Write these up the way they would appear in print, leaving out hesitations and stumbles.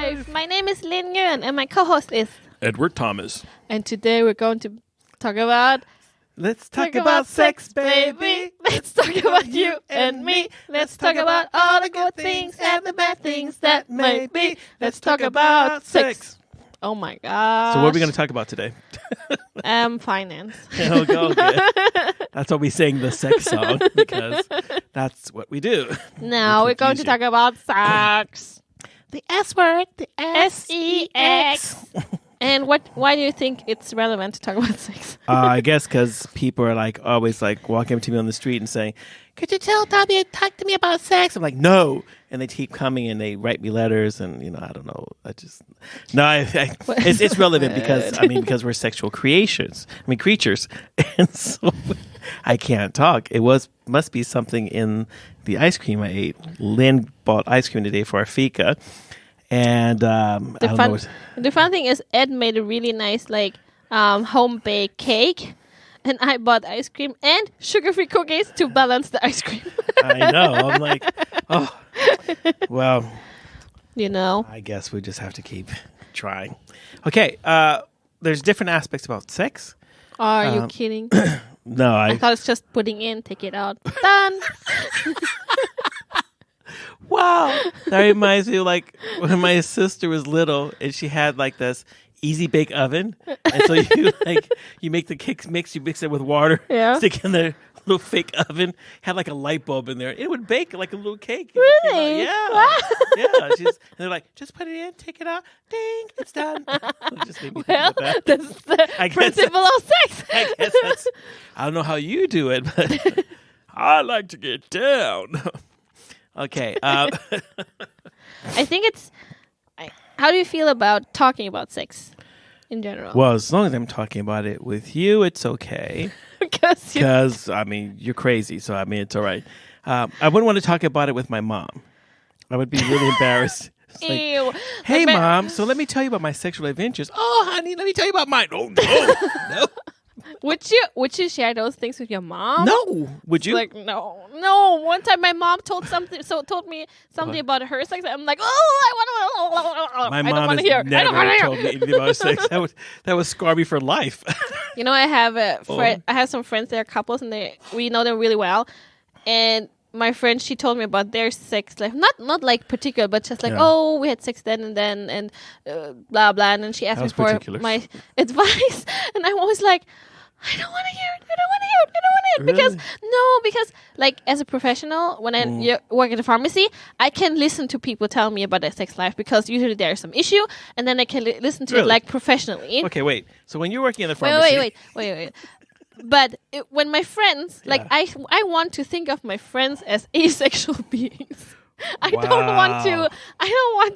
Life. My name is Linh and my co-host is Edward Thomas. And today we're going to talk about... Let's talk about sex, baby. Let's talk about you and me. Let's talk about all the good things and the bad things that may be. Let's talk about sex. Oh my gosh. So what are we going to talk about today? Finance. Okay. That's why we sang the sex song, because that's what we do. Now we're going to talk about sex. The S word, the S-E-X. And why do you think it's relevant to talk about sex? I guess because people are like always like walking up to me on the street and saying, "Could you talk to me about sex?" I'm like, "No," and they keep coming and they write me letters, and I don't know. It's relevant because we're sexual creatures, and so I can't talk. Must be something in the ice cream I ate. Lynn bought ice cream today for our fika. And the fun thing is Ed made a really nice home baked cake, and I bought ice cream and sugar-free cookies to balance the ice cream. I know. I'm like, oh, well, I guess we just have to keep trying. Okay, there's different aspects about sex. Are you kidding? No, I thought it's just putting in, take it out, done. Wow. That reminds me of when my sister was little and she had this easy bake oven. And so you make the cake mix, you mix it with water, stick in the little fake oven, had a light bulb in there. It would bake like a little cake. Really? Yeah. Wow. Yeah. And they're like, just put it in, take it out, ding, it's done. It just made me think about that. That's the principle of sex. I guess I don't know how you do it, but I like to get down. Okay. I think it's... How do you feel about talking about sex in general? Well, as long as I'm talking about it with you, it's okay. Because, you're crazy. So, it's all right. I wouldn't want to talk about it with my mom. I would be really embarrassed. Ew. Hey, Mom, so let me tell you about my sexual adventures. Oh, honey, let me tell you about mine. Oh, no. Would you share those things with your mom? No. Would you? No. One time my mom told me something about her sex. I'm like, my mom has never told me anything about sex. That would scar me for life. I have I have some friends that are couples, and we know them really well. And my friend, she told me about their sex life, not particular, but just we had sex then and then, and blah blah. And then she asked me for my advice, and I'm always like, I don't want to hear it. Really? Because as a professional, when I work at a pharmacy, I can listen to people tell me about their sex life, because usually there's some issue, and then I can listen to it professionally. Okay, wait. So when you're working in the pharmacy, wait. But when my friends, I want to think of my friends as asexual beings. I don't want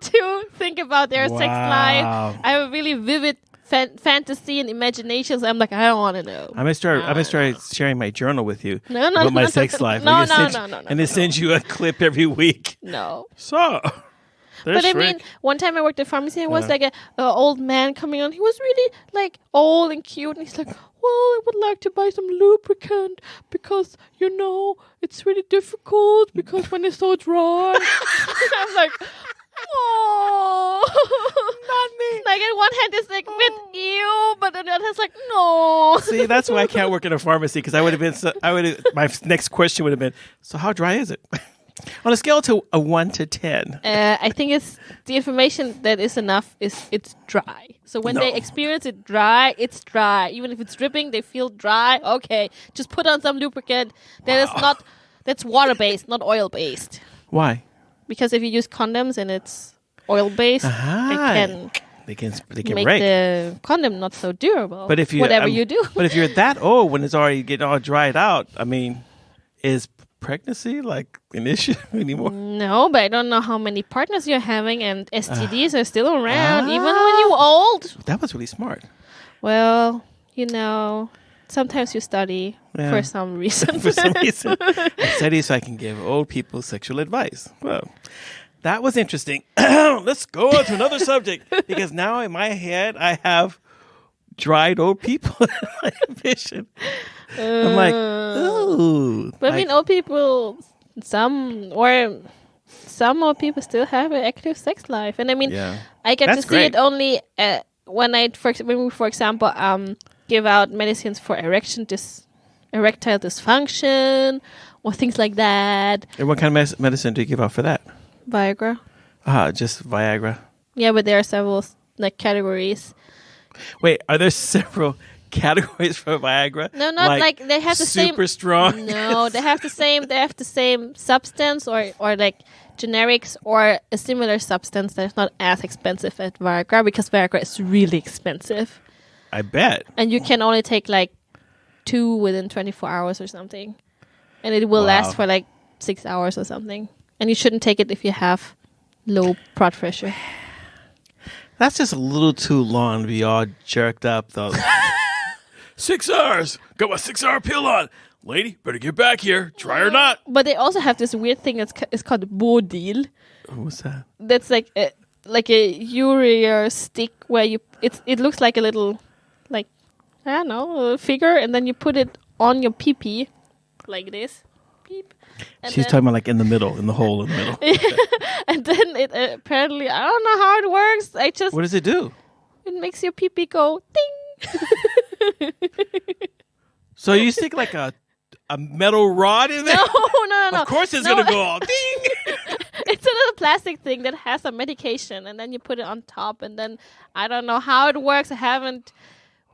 to think about their sex life. I have a really vivid fantasy and imagination. So I'm like, I don't want to know. I'm gonna start sharing my journal with you about my sex life. No. And then send you a clip every week. No. So. But one time I worked at a pharmacy, and it was an old man coming on. He was really old and cute, and he's like, well, I would like to buy some lubricant because, it's really difficult because when it's so dry. I'm like, oh, not me. In one hand it's with you, but on the other it's no. See, that's why I can't work in a pharmacy, because my next question would have been, so how dry is it? On a scale to a 1 to 10. I think it's the information that is enough is it's dry. So when they experience it dry, it's dry. Even if it's dripping, they feel dry. Okay, just put on some lubricant. That's water-based, not oil-based. Why? Because if you use condoms and it's oil-based, they can make break. The condom not so durable. But if you you do. But if you're that old when it's already getting all dried out, is pregnancy an issue anymore? No, but I don't know how many partners you're having, and STDs are still around even when you're old. That was really smart. Well, sometimes you study for some reason. I study so I can give old people sexual advice. Well, that was interesting. Let's go on to another subject, because now in my head I have dried old people in my vision. I'm like, ooh. But old people, some, or some more people still have an active sex life. And I mean, I get That's to see great. it only when we, for example, give out medicines for erectile dysfunction or things like that. And what kind of medicine do you give out for that? Viagra. Just Viagra. Yeah, but there are several like categories. Wait, are there several categories for Viagra? No, not like they have the same. Super strong. No, they have the same. They have the same substance or like generics or a similar substance that's not as expensive as Viagra because Viagra is really expensive. I bet. And you can only take like 2 within 24 hours or something, and it will last for like 6 hours or something. And you shouldn't take it if you have low blood pressure. That's just a little too long to be all jerked up, though. 6 hours. Got my 6-hour pill on. Lady, better get back here. Try or not. But they also have this weird thing it's called Bodil. What's that? That's like a urea stick where it looks like a little, like, I don't know, a figure, and then you put it on your pee-pee like this. Beep. And She's talking about like in the middle, in the hole in the middle. And then it apparently, I don't know how it works. What does it do? It makes your pee-pee go ding. So you stick like a metal rod in there? No. Of course it's going to go all ding. It's a little plastic thing that has some medication, and then you put it on top, and then I don't know how it works. I haven't.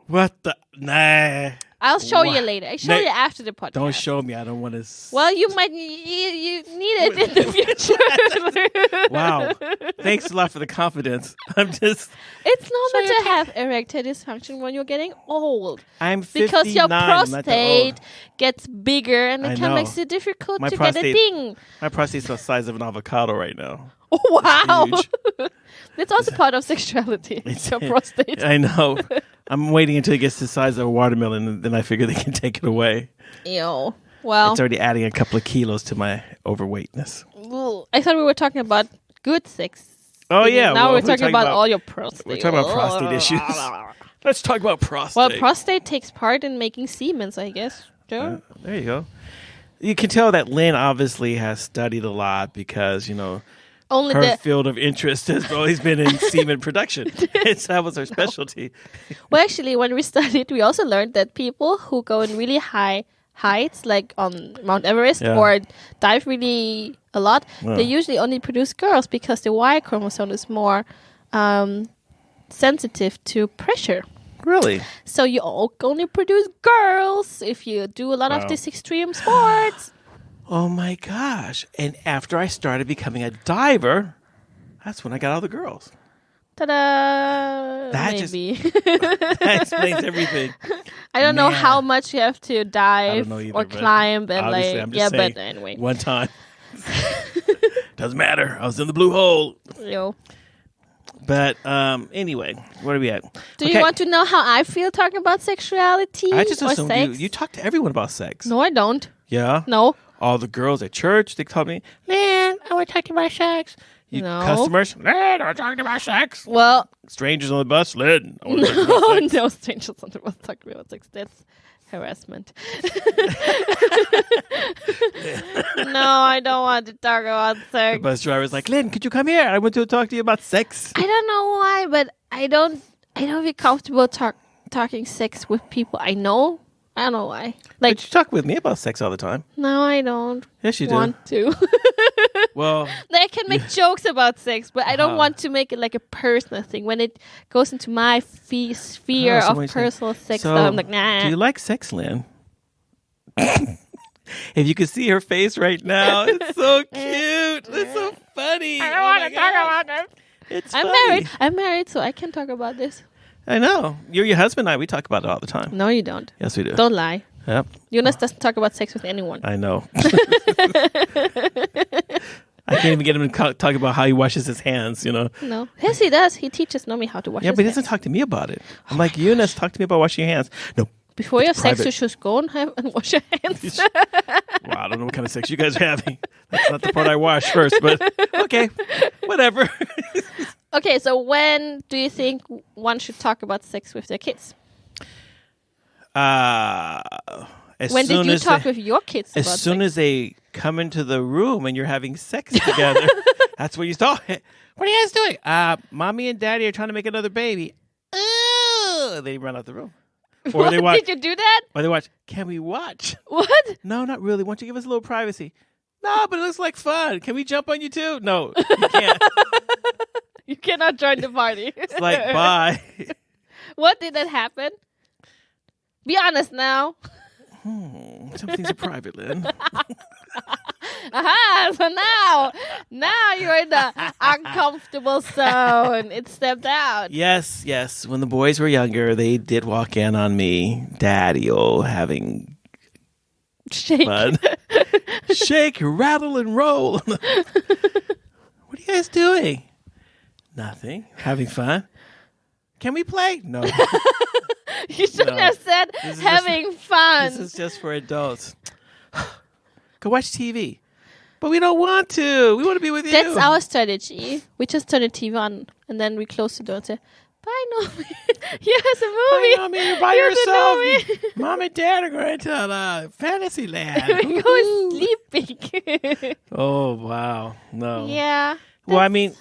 What the? Nah. I'll show you later. I'll show you after the podcast. Don't show me. I don't want to. Well, you might you need it in the future. Wow. Thanks a lot for the confidence. I'm just. It's normal to have erectile dysfunction when you're getting old. I'm 59. Because your prostate gets bigger and it makes it difficult to get a ding. My prostate's the size of an avocado right now. Oh, wow. It's huge. It's also part of sexuality. It's your prostate. I know. I'm waiting until it gets the size of a watermelon, and then I figure they can take it away. Ew. Well, it's already adding a couple of kilos to my overweightness. I thought we were talking about good sex. Oh, yeah. Now we're talking about all your prostate. We're talking about prostate issues. Let's talk about prostate. Well, prostate takes part in making semen, I guess. Sure. There you go. You can tell that Lynn obviously has studied a lot because, her field of interest has always been in semen production. That was her specialty. Well, actually, when we studied, we also learned that people who go in really high heights, like on Mount Everest, or dive really a lot, they usually only produce girls because the Y chromosome is more sensitive to pressure. Really? So you only produce girls if you do a lot of these extreme sports. Oh my gosh. And after I started becoming a diver, that's when I got all the girls. Ta-da! That explains everything. I don't know how much you have to dive or climb. And I'm just saying, but anyway. One time. Doesn't matter. I was in the blue hole. Yo. But anyway, where are we at? Do you want to know how I feel talking about sexuality? I just or assumed sex? you talk to everyone about sex. No, I don't. Yeah? No. All the girls at church, they told me, man, I want to talk about sex. You customers, Lynn, I want to talk about sex. Well. Strangers on the bus, Lynn, I want to talk about sex. No strangers on the bus talking about sex. That's harassment. No, I don't want to talk about sex. The bus driver's like, Lynn, could you come here? I want to talk to you about sex. I don't know why, but I don't feel comfortable talking sex with people I know. I don't know why. But you talk with me about sex all the time. No, I don't. Yes, you do. Want to. Well, I can make jokes about sex, but I don't want to make it like a personal thing. When it goes into my sphere of personal sex, stuff, I'm like, nah. Do you like sex, Lynn? If you could see her face right now, it's so cute. It's so funny. I don't want to talk about it. I'm married, so I can talk about this. I know. You're your husband and I. We talk about it all the time. No, you don't. Yes, we do. Don't lie. Yep. Jonas doesn't talk about sex with anyone. I know. I can't even get him to talk about how he washes his hands, No. Yes, he does. He teaches Nomi how to wash his hands. Yeah, but he doesn't talk to me about it. I'm like, Jonas, talk to me about washing your hands. No. Before you have sex, you should go and wash your hands. Wow, I don't know what kind of sex you guys are having. That's not the part I wash first, but okay, whatever. Okay, so when do you think one should talk about sex with their kids? When did you talk with your kids about sex? As soon as they come into the room and you're having sex together, that's what you start. What are you guys doing? Mommy and Daddy are trying to make another baby. Ooh, they run out the room. Or they watch. Did you do that? Or they watch. Can we watch? What? No, not really. Why don't you give us a little privacy? No, but it looks like fun. Can we jump on you too? No, you can't. You cannot join the party. It's like, bye. What did that happen? Be honest now. Some things are private, Lynn. Aha! So now you're in the uncomfortable zone. It stepped out. Yes. When the boys were younger, they did walk in on me, Daddy-o, having Shake. fun. Shake, rattle, and roll. What are you guys doing? Nothing. Having fun. Can we play? No. You shouldn't have said having fun. This is just for adults. Go watch TV. But we don't want to. We want to be with you. That's our strategy. We just turn the TV on and then we close the door and say, bye, Naomi. Here's a movie. Bye, Naomi. You're by yourself. Mom and Dad are going to fantasy land. We go sleeping. Oh, wow. No. Yeah. Well, I mean,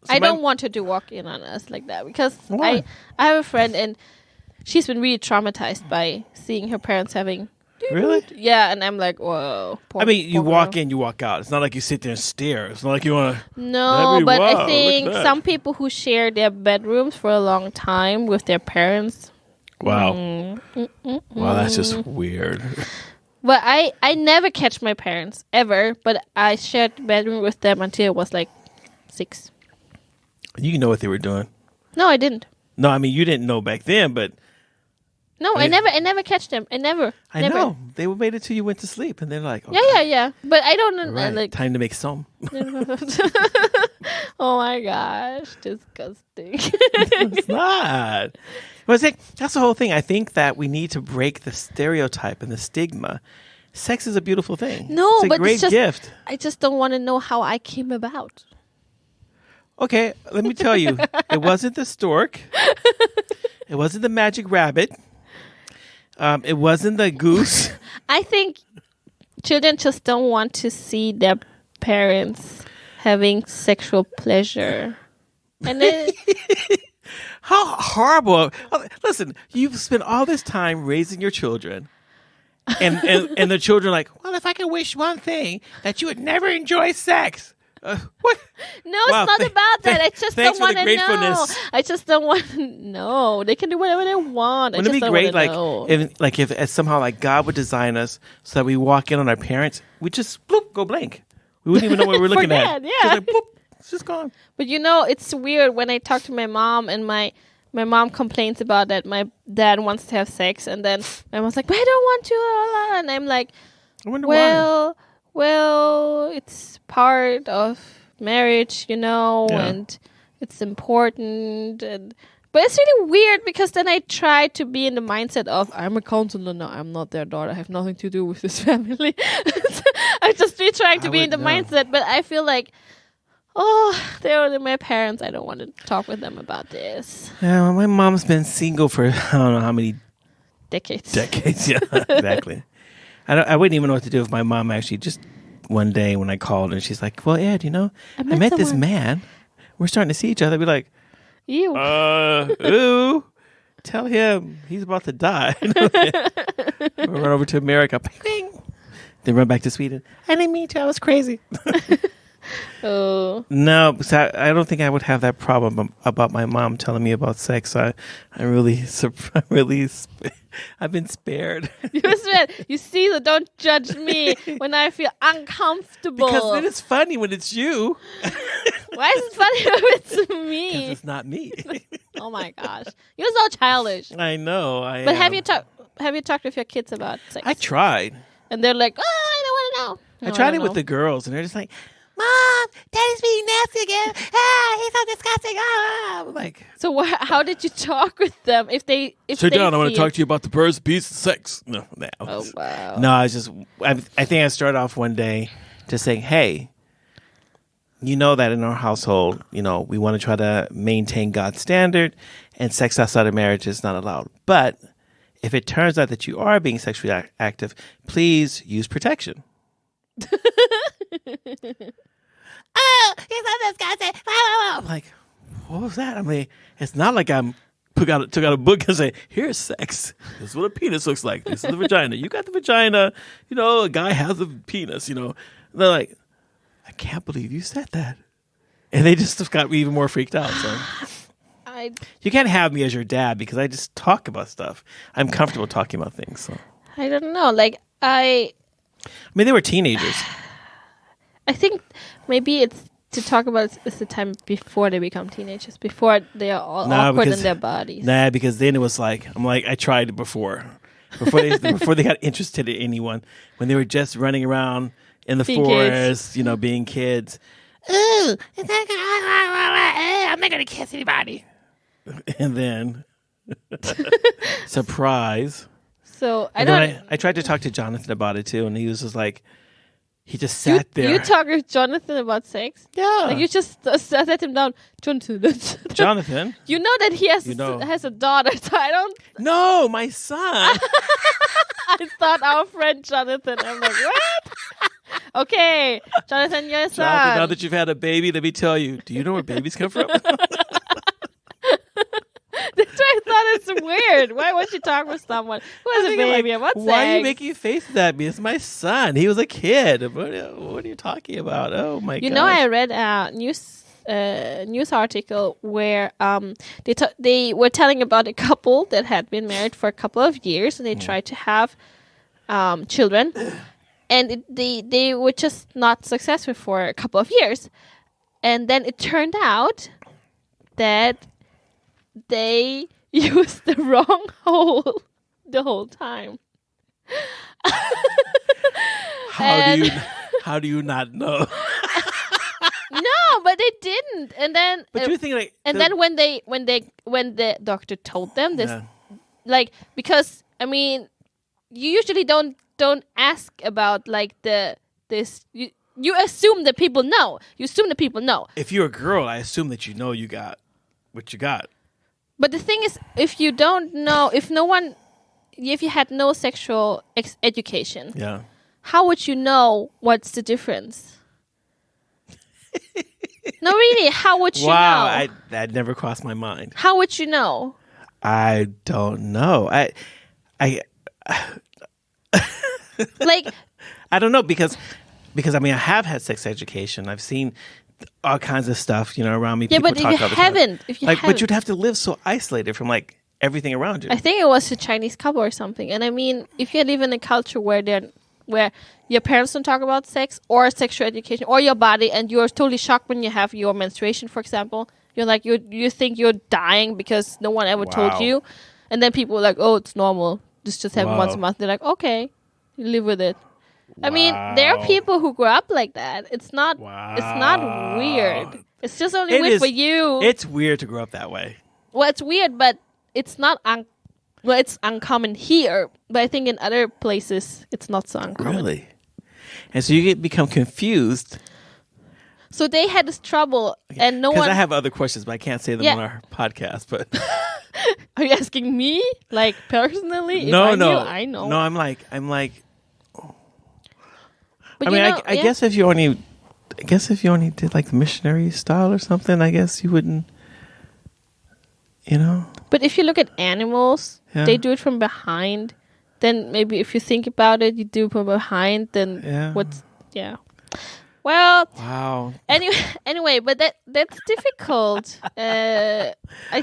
I don't want her to walk in on us like that because Why? I have a friend and she's been really traumatized by seeing her parents having. Really? Yeah, and I'm like, whoa. You walk in, you walk out. It's not like you sit there and stare. It's not like you want to. No, but I think some people who share their bedrooms for a long time with their parents. Wow. Wow, that's just weird. But I never catch my parents ever, but I shared the bedroom with them until I was like 6. You know what they were doing. No, I didn't. No, I mean, you didn't know back then, but. No, I never catch them. I never. know. They made it till you went to sleep, and they're like, okay. Yeah. But I don't know. Right. Like, time to make some. Oh my gosh, disgusting. It's not. Well, that's the whole thing. I think that we need to break the stereotype and the stigma. Sex is a beautiful thing. No, it's a but great it's just, gift. I just don't want to know how I came about. Okay, let me tell you. It wasn't the stork. It wasn't the magic rabbit. It wasn't the goose. I think children just don't want to see their parents having sexual pleasure. And then how horrible. Listen, you've spent all this time raising your children. And the children are like, well, if I could wish one thing, that you would never enjoy sex. What? No, it's not about that. I just don't want to know. I just don't want to know. They can do whatever they want. Wouldn't it be great, if somehow like God would design us so that we walk in on our parents, we just bloop, go blank. We wouldn't even know what we're looking at. Yeah, just like, bloop, it's just gone. But it's weird when I talk to my mom and my mom complains about that my dad wants to have sex, and then my mom's like, but I don't want to, and I'm like, I wonder why. Well, it's part of marriage, and it's important. But it's really weird because then I try to be in the mindset of, I'm a counselor now. I'm not their daughter. I have nothing to do with this family. I just be trying to be in the mindset, but I feel like, they're my parents. I don't want to talk with them about this. Yeah, well, my mom's been single for I don't know how many decades. Yeah, exactly. I wouldn't even know what to do if my mom actually just one day when I called and she's like, well, Ed, I met this man. We're starting to see each other. I'd be like, ew. Ooh. Tell him he's about to die. We'll run over to America. Then run back to Sweden. I didn't mean to. I was crazy. Oh. No, I don't think I would have that problem about my mom telling me about sex. I've been spared. You're spared. You see, so don't judge me when I feel uncomfortable. Because it is funny when it's you. Why is it funny when it's me? Because it's not me. Oh my gosh, you're so childish. I know. But have you talked with your kids about sex? I tried, and they're like, I don't want to know. I tried it with the girls, and they're just like, Mom, Daddy's being nasty again. He's so disgusting. I'm like, so how did you talk with them? If sit down, I want to talk to you about the first piece of sex. No, wow. No, I think I started off one day just saying, hey, you know that in our household, we want to try to maintain God's standard, and sex outside of marriage is not allowed. But if it turns out that you are being sexually active, please use protection. Oh, he's on this guy. I'm like, what was that? I mean, it's not like I'm took out a book and say, here's sex. This is what a penis looks like. This is the vagina. You got the vagina. A guy has a penis. They're like, I can't believe you said that. And they just got me even more freaked out. So you can't have me as your dad because I just talk about stuff. I'm comfortable talking about things. So I don't know. I mean, they were teenagers. I think maybe it's to talk about it's the time before they become teenagers, before they are all awkward in their bodies. Nah, because then it was like, I tried it before they got interested in anyone, when they were just running around in the forest, being kids. Ooh, I'm not going to kiss anybody. And then, surprise. So I tried to talk to Jonathan about it too, and he was just like, he just sat there. You talk with Jonathan about sex? Yeah. Like you just sat him down. Jonathan? You know that he has a daughter, so I don't... No, my son. I thought our friend Jonathan. I'm like, what? Okay, Jonathan, your son. Jonathan, now that you've had a baby, let me tell you, do you know where babies come from? That's why I thought it's weird. Why would you talk with someone who has a baby? What's why are you making faces at me? It's my son. He was a kid. What are you talking about? Oh my god! I read a news article where they were telling about a couple that had been married for a couple of years and they tried to have children, and they were just not successful for a couple of years, and then it turned out that they used the wrong hole the whole time. How do you not know? No, but they didn't. And then, but you think then when the doctor told them this, because I mean, you usually don't ask about this. You assume that people know. You assume that people know. If you're a girl, I assume that you know you got what you got. But the thing is, if you don't know, if you had no sexual education, how would you know what's the difference? No, really, how would you know? Wow, that never crossed my mind. How would you know? I don't know. I don't know because I mean I have had sex education. I've seen all kinds of stuff, around me. Yeah, but if you haven't, but you'd have to live so isolated from everything around you. I think it was a Chinese couple or something. And I mean, if you live in a culture where your parents don't talk about sex or sexual education or your body, and you're totally shocked when you have your menstruation, for example, you're like you think you're dying because no one ever told you, and then people are like, oh, it's normal, just happen once a month. They're like, okay, you live with it. I mean, there are people who grow up like that. It's not. It's not weird. It's just only weird for you. It's weird to grow up that way. Well, it's weird, but it's not. It's uncommon here. But I think in other places, it's not so uncommon. Really? And so you become confused. So they had this trouble, and no one. Because I have other questions, but I can't say them on our podcast. But are you asking me, personally? No. I know. No, I'm like. But I guess if you only did the missionary style or something, I guess you wouldn't, But if you look at animals, they do it from behind. Then maybe if you think about it, you do it from behind. Then Well. Wow. Anyway, but that's difficult. I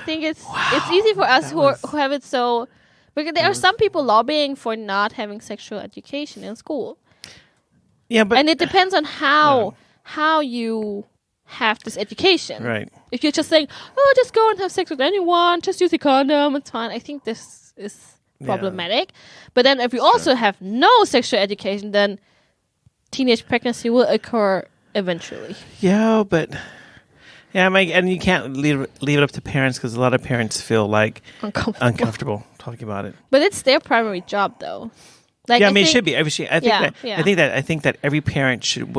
think it's easy for us who have it so, because there are some people lobbying for not having sexual education in school. Yeah, but it depends on how you have this education. Right. If you're just saying, "Oh, just go and have sex with anyone, just use a condom, it's fine," I think this is problematic. But then, if you also have no sexual education, then teenage pregnancy will occur eventually. Yeah, but and you can't leave it up to parents because a lot of parents feel uncomfortable talking about it. But it's their primary job, though. It should be. I think that every parent should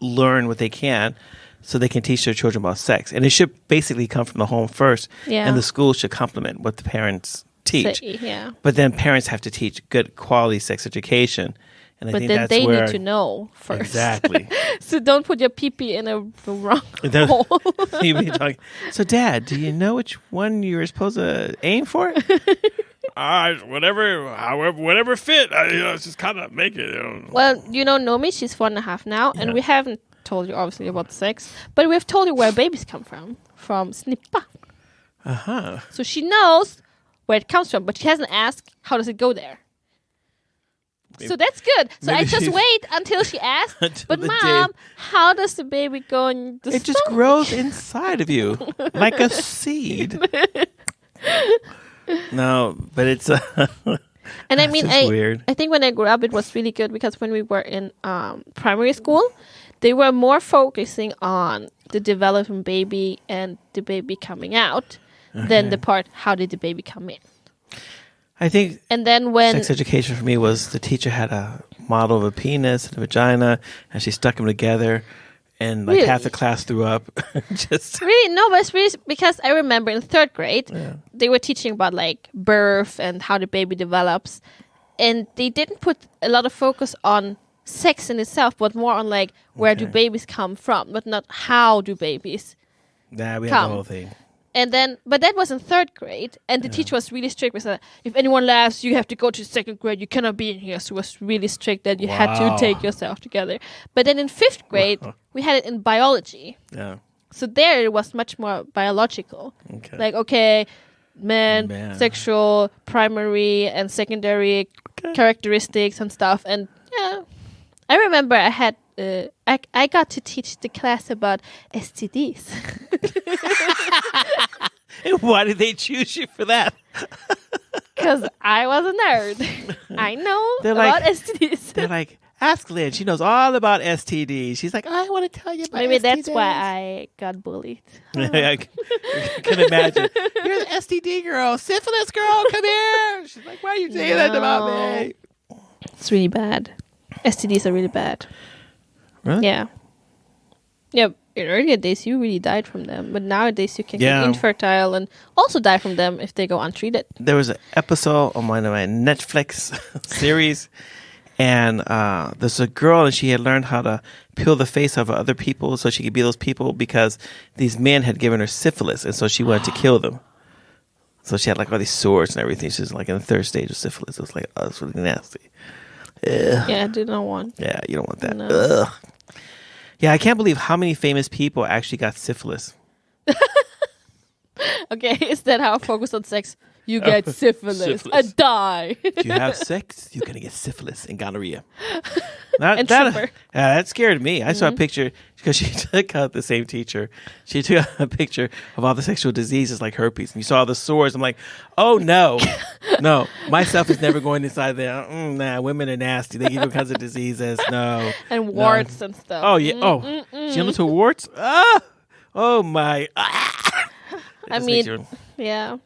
learn what they can, so they can teach their children about sex, and it should basically come from the home first. Yeah. And the school should complement what the parents teach. Yeah. But then parents have to teach good quality sex education. And I think then that's they where, need to know first. Exactly. So don't put your pee-pee in the wrong hole. You'd be talking, so, Dad, do you know which one you were supposed to aim for? Whatever fit. Just kind of make it. Well, Nomi, she's 4.5 now, and we haven't told you, obviously, about sex, but we've told you where babies come from snippa. Uh-huh. So she knows where it comes from, but she hasn't asked, how does it go there? So that's good. So I just wait until she asks. But Mom, how does the baby go in the It just grows inside of you like a seed. No, but it's and I mean, weird. I think when I grew up, it was really good because when we were in primary school, they were more focusing on the developing baby and the baby coming out than the part, how did the baby come in? I think and then when sex education for me was the teacher had a model of a penis and a vagina, and she stuck them together, and like half the class threw up. Just really no, but it's really because I remember in 3rd grade they were teaching about like birth and how the baby develops, and they didn't put a lot of focus on sex in itself, but more on like where do babies come from, but not how do babies. Nah, we come. had the whole thing. And then, but that was in 3rd grade, and the teacher was really strict. With if anyone laughs, you have to go to 2nd grade. You cannot be in here. So it was really strict that you had to take yourself together. But then in 5th grade, we had it in biology. Yeah. So there it was much more biological. Okay. Like, men, sexual, primary, and secondary characteristics and stuff. And I remember I had I got to teach the class about STDs. And why did they choose you for that? Because I was a nerd. I know about STDs. They're like, ask Lynn. She knows all about STDs. She's like, I want to tell you about Maybe STDs. that's why I got bullied. I can imagine. You're the STD girl. Syphilis girl, come here. She's like, why are you saying that about me? It's really bad. STDs are really bad. Really? Yeah. Yeah, in earlier days, you really died from them. But nowadays, you can get infertile and also die from them if they go untreated. There was an episode on one of my Netflix series, and there's a girl, and she had learned how to peel the face of other people so she could be those people because these men had given her syphilis, and so she wanted to kill them. So she had like all these sores and everything. She was like in the 3rd stage of syphilis. It was like, it's really nasty. Ugh. Yeah, I did not want. Yeah, you don't want that. No. Ugh. Yeah, I can't believe how many famous people actually got syphilis. Okay, is that how focused on sex? You get syphilis. I die. If you have sex, you're going to get syphilis and gonorrhea. That scared me. I saw a picture because she took out the same teacher. She took out a picture of all the sexual diseases like herpes. And you saw the sores. I'm like, oh, no. No, myself is never going inside there. Nah, women are nasty. They give you all kinds of diseases. No. And warts and stuff. Oh, yeah. She into warts? Oh, my. I mean, yeah.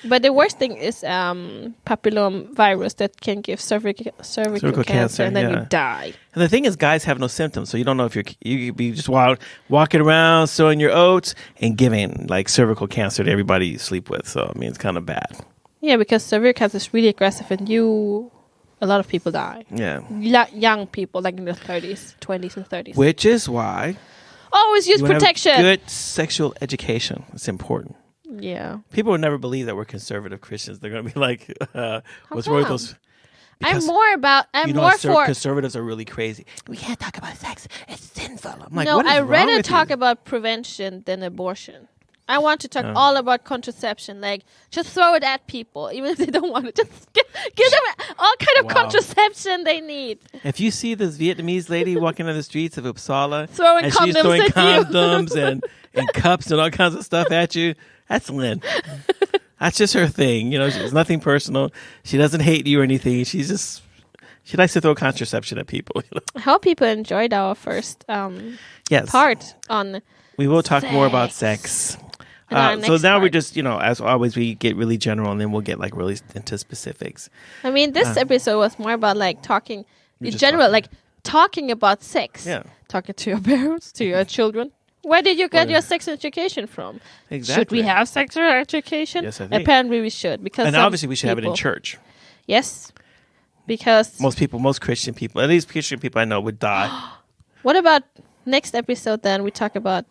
But the worst thing is papilloma virus that can give cervical cancer and then you die. And the thing is, guys have no symptoms, so you don't know if you could be just walking around, sowing your oats, and giving like cervical cancer to everybody you sleep with. So I mean, it's kind of bad. Yeah, because cervical cancer is really aggressive, and a lot of people die. Yeah, young people like in their 30s, 20s, and 30s. Which is why always use protection. Good sexual education. It's important. Yeah. People would never believe that we're conservative Christians. They're going to be like, what's wrong with those? I'm more for... Conservatives are really crazy. We can't talk about sex. It's sinful. I'm like, no, what is I'd rather wrong with talk you? about prevention than abortion. I want to talk all about contraception. Like, just throw it at people, even if they don't want it. Just give them all kind of contraception they need. If you see this Vietnamese lady walking on the streets of Uppsala, throwing and condoms she's throwing at condoms and cups and all kinds of stuff at you, that's Lynn. That's just her thing. It's nothing personal. She doesn't hate you or anything. She likes to throw contraception at people. I hope people enjoyed our first part on. We will talk more about sex. So now we're just, as always, we get really general and then we'll get like really into specifics. I mean, this episode was more about like talking in general, like talking about sex. Yeah. Talking to your parents, to your children, Where did you get your sex education from? Exactly. Should we have sexual education? Yes, I think. Apparently we should. And obviously we should have it in church. Yes. Because... Most Christian people, at least Christian people I know, would die. What about next episode then? We talk about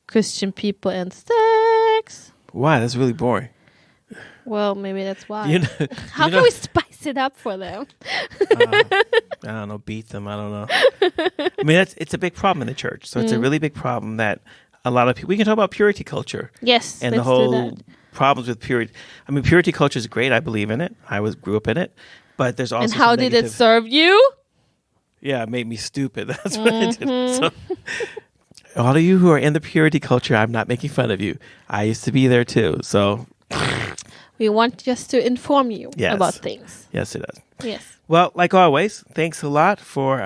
Christian people and sex. Why? That's really boring. Well, maybe that's why. How can we spice it up for them? I don't know. Beat them. I don't know. I mean, it's a big problem in the church. So it's a really big problem that a lot of people... We can talk about purity culture. Yes, and the whole problems with purity. I mean, purity culture is great. I believe in it. I grew up in it. But there's also... And how did it serve you? Yeah, it made me stupid. That's what it did. So, all of you who are in the purity culture, I'm not making fun of you. I used to be there too. So... We want just to inform you about things. Yes, it does. Yes. Well, like always, thanks a lot for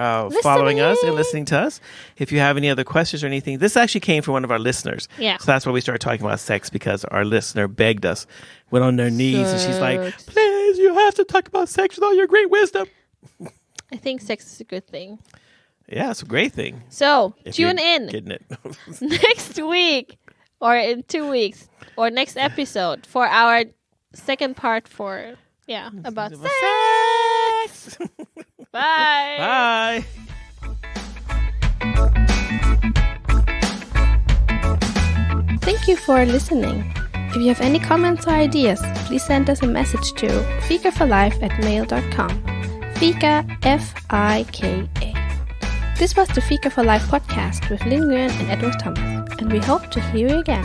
following us and listening to us. If you have any other questions or anything, this actually came from one of our listeners. Yeah. So that's why we started talking about sex, because our listener begged us, went on their knees, and she's like, please, you have to talk about sex with all your great wisdom. I think sex is a good thing. Yeah, it's a great thing. So, tune in. Getting it. Next week, or in 2 weeks, or next episode for our second part about sex. Bye. Bye. Thank you for listening. If you have any comments or ideas, please send us a message to fikaforlife@mail.com. Fika, F-I-K-A. This was the Fika for Life podcast with Linh and Edward Thomas, and we hope to hear you again.